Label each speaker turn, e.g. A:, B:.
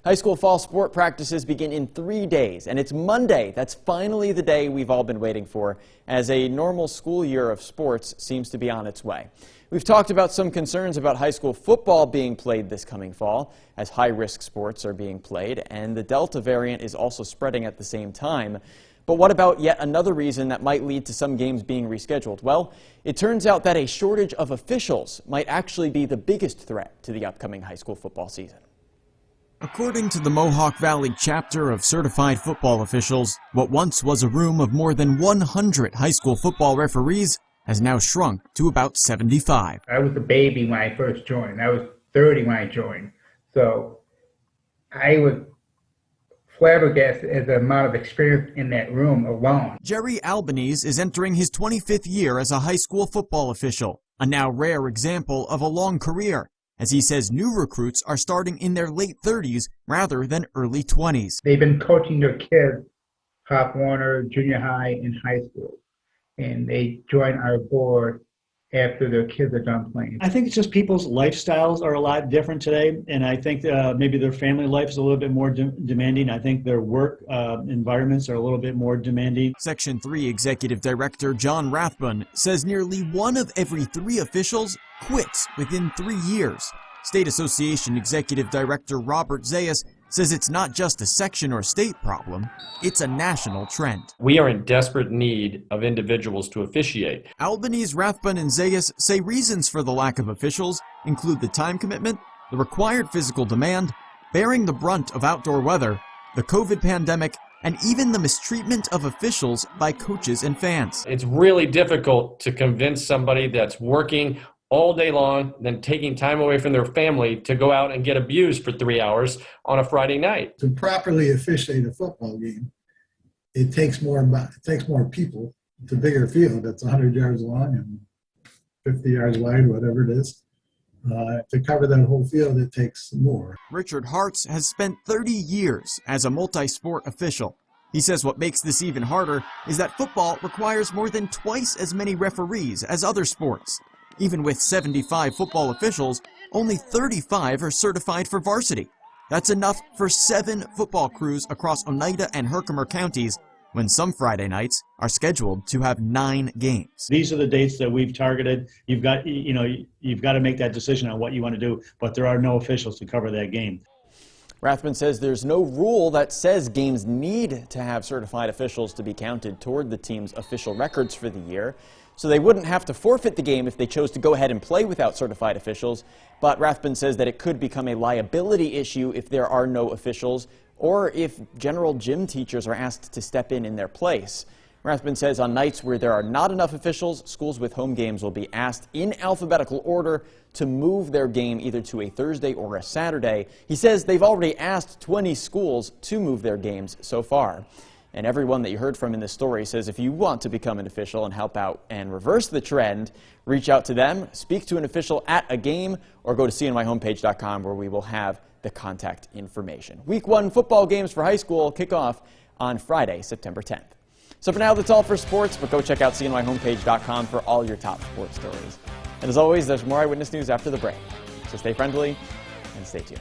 A: High school fall sport practices begin in 3 days, and it's Monday. That's finally the day we've all been waiting for, as a normal school year of sports seems to be on its way. We've talked about some concerns about high school football being played this coming fall, as high-risk sports are being played, and the Delta variant is also spreading at the same time. But what about yet another reason that might lead to some games being rescheduled? Well, it turns out that a shortage of officials might actually be the biggest threat to the upcoming high school football season.
B: According to the Mohawk Valley chapter of certified football officials, what once was a room of more than 100 high school football referees has now shrunk to about 75.
C: I was a baby when I first joined. I was 30 when I joined. So I was flabbergasted at the amount of experience in that room alone.
B: Jerry Albanese is entering his 25th year as a high school football official, a now rare example of a long career, as he says new recruits are starting in their late 30s rather than early 20s.
C: They've been coaching their kids, Pop Warner, junior high, and high school, and they join our board after their kids are done playing.
D: I think it's just people's lifestyles are a lot different today, and I think maybe their family life is a little bit more demanding. I think their work environments are a little bit more demanding.
B: Section 3 Executive Director John Rathbun says nearly 1 of every 3 officials quits within 3 years. State Association Executive Director Robert Zayas says it's not just a section or state problem, it's a national trend.
E: We are in desperate need of individuals to officiate.
B: Albanese, Rathbun, and Zayas say reasons for the lack of officials include the time commitment, the required physical demand, bearing the brunt of outdoor weather, the COVID pandemic, and even the mistreatment of officials by coaches and fans.
E: It's really difficult to convince somebody that's working all day long, then taking time away from their family to go out and get abused for 3 hours on a Friday night.
F: To properly officiate a football game, it takes more people. It's a bigger field that's 100 yards long and 50 yards wide, whatever it is. To cover that whole field, it takes more.
B: Richard Hartz has spent 30 years as a multi-sport official. He says what makes this even harder is that football requires more than twice as many referees as other sports. Even with 75 football officials, only 35 are certified for varsity. That's enough for 7 football crews across Oneida and Herkimer counties, when some Friday nights are scheduled to have 9 games.
D: These are the dates that we've targeted. You've got to make that decision on what you want to do, but there are no officials to cover that game.
A: Rathbun says there's no rule that says games need to have certified officials to be counted toward the team's official records for the year. So they wouldn't have to forfeit the game if they chose to go ahead and play without certified officials. But Rathbun says that it could become a liability issue if there are no officials or if general gym teachers are asked to step in their place. Rathbun says on nights where there are not enough officials, schools with home games will be asked in alphabetical order to move their game either to a Thursday or a Saturday. He says they've already asked 20 schools to move their games so far. And everyone that you heard from in this story says if you want to become an official and help out and reverse the trend, reach out to them, speak to an official at a game, or go to cnyhomepage.com where we will have the contact information. Week 1 football games for high school kick off on Friday, September 10th. So for now, that's all for sports, but go check out cnyhomepage.com for all your top sports stories. And as always, there's more Eyewitness News after the break. So stay friendly and stay tuned.